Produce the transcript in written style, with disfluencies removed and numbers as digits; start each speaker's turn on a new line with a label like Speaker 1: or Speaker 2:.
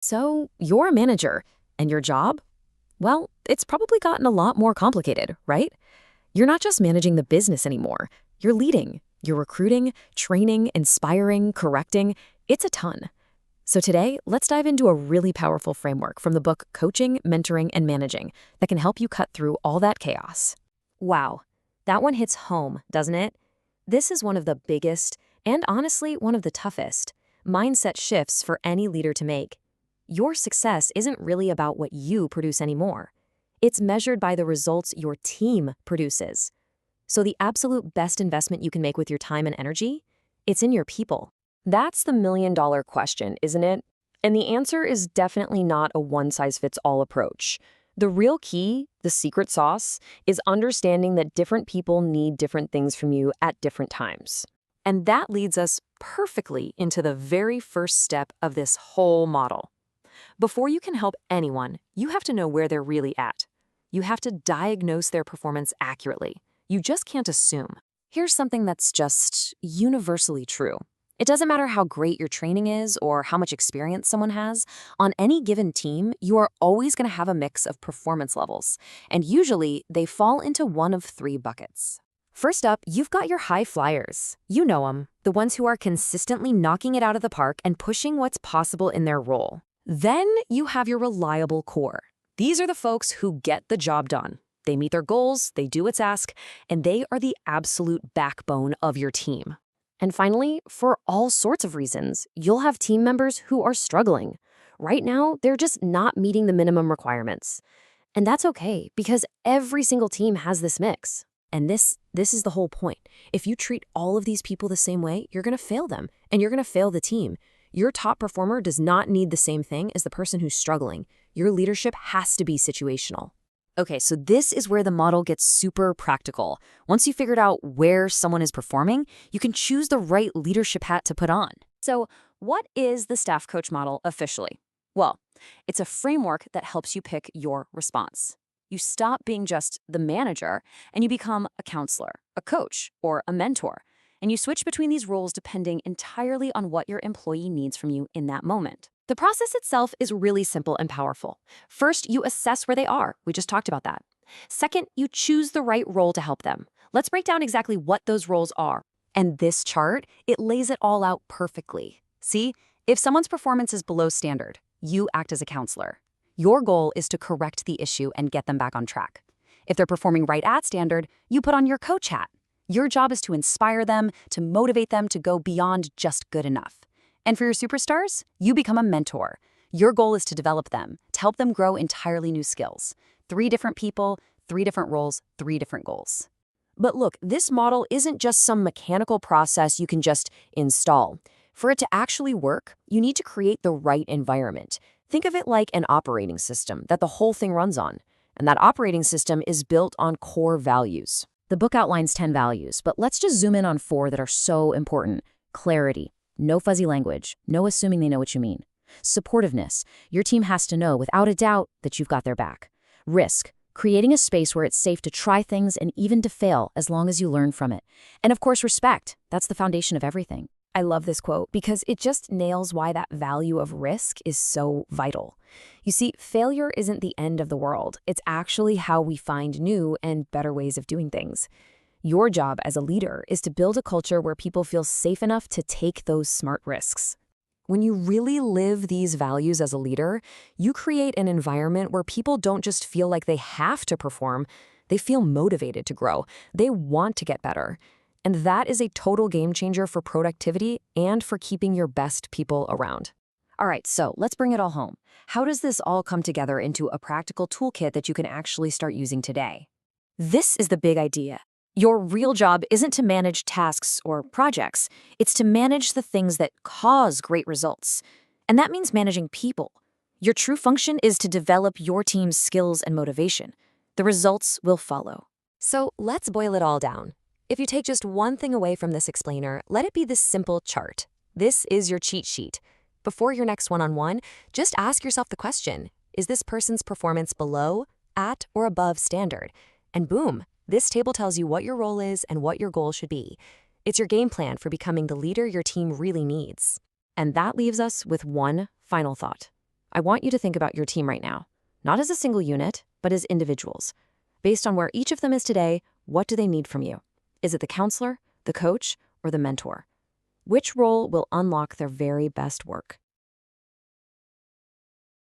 Speaker 1: So, you're a manager, and your job? Well, it's probably gotten a lot more complicated, right? You're not just managing the business anymore. You're leading. You're recruiting, training, inspiring, correcting. It's a ton. So today, let's dive into a really powerful framework from the book Coaching, Mentoring, and Managing that can help you cut through all that chaos. Wow, that one hits home, doesn't it? This is one of the biggest, and honestly, one of the toughest, mindset shifts for any leader to make. Your success isn't really about what you produce anymore. It's measured by the results your team produces. So the absolute best investment you can make with your time and energy? It's in your people. That's the million-dollar question, isn't it? And the answer is definitely not a one-size-fits-all approach. The real key, the secret sauce, is understanding that different people need different things from you at different times. And that leads us perfectly into the very first step of this whole model. Before you can help anyone, you have to know where they're really at. You have to diagnose their performance accurately. You just can't assume. Here's something that's just universally true. It doesn't matter how great your training is or how much experience someone has. On any given team, you are always going to have a mix of performance levels. And usually, they fall into one of three buckets. First up, you've got your high flyers. You know them, the ones who are consistently knocking it out of the park and pushing what's possible in their role. Then you have your reliable core. These are the folks who get the job done. They meet their goals, they do what's asked, and they are the absolute backbone of your team. And finally, for all sorts of reasons, you'll have team members who are struggling. Right now, they're just not meeting the minimum requirements. And that's okay, because every single team has this mix. And this is the whole point. If you treat all of these people the same way, you're going to fail them, and you're going to fail the team. Your top performer does not need the same thing as the person who's struggling. Your leadership has to be situational. Okay, so this is where the model gets super practical. Once you figured out where someone is performing, you can choose the right leadership hat to put on. So what is the staff coach model officially? Well, it's a framework that helps you pick your response. You stop being just the manager and you become a counselor, a coach, or a mentor. And you switch between these roles depending entirely on what your employee needs from you in that moment. The process itself is really simple and powerful. First, you assess where they are. We just talked about that. Second, you choose the right role to help them. Let's break down exactly what those roles are. And this chart, it lays it all out perfectly. See, if someone's performance is below standard, you act as a counselor. Your goal is to correct the issue and get them back on track. If they're performing right at standard, you put on your coach hat. Your job is to inspire them, to motivate them to go beyond just good enough. And for your superstars, you become a mentor. Your goal is to develop them, to help them grow entirely new skills. 3 different people, 3 different roles, 3 different goals. But look, this model isn't just some mechanical process you can just install. For it to actually work, you need to create the right environment. Think of it like an operating system that the whole thing runs on. And that operating system is built on core values. The book outlines 10 values, but let's just zoom in on 4 that are so important. Clarity. No fuzzy language. No assuming they know what you mean. Supportiveness. Your team has to know without a doubt that you've got their back. Risk. Creating a space where it's safe to try things and even to fail as long as you learn from it. And of course, respect. That's the foundation of everything. I love this quote because it just nails why that value of risk is so vital. You see, failure isn't the end of the world. It's actually how we find new and better ways of doing things. Your job as a leader is to build a culture where people feel safe enough to take those smart risks. When you really live these values as a leader, you create an environment where people don't just feel like they have to perform, they feel motivated to grow. They want to get better. And that is a total game changer for productivity and for keeping your best people around. All right, so let's bring it all home. How does this all come together into a practical toolkit that you can actually start using today? This is the big idea. Your real job isn't to manage tasks or projects. It's to manage the things that cause great results. And that means managing people. Your true function is to develop your team's skills and motivation. The results will follow. So let's boil it all down. If you take just one thing away from this explainer, let it be this simple chart. This is your cheat sheet. Before your next one-on-one, just ask yourself the question, is this person's performance below, at, or above standard? And boom, this table tells you what your role is and what your goal should be. It's your game plan for becoming the leader your team really needs. And that leaves us with one final thought. I want you to think about your team right now, not as a single unit, but as individuals. Based on where each of them is today, what do they need from you? Is it the counselor, the coach, or the mentor? Which role will unlock their very best work?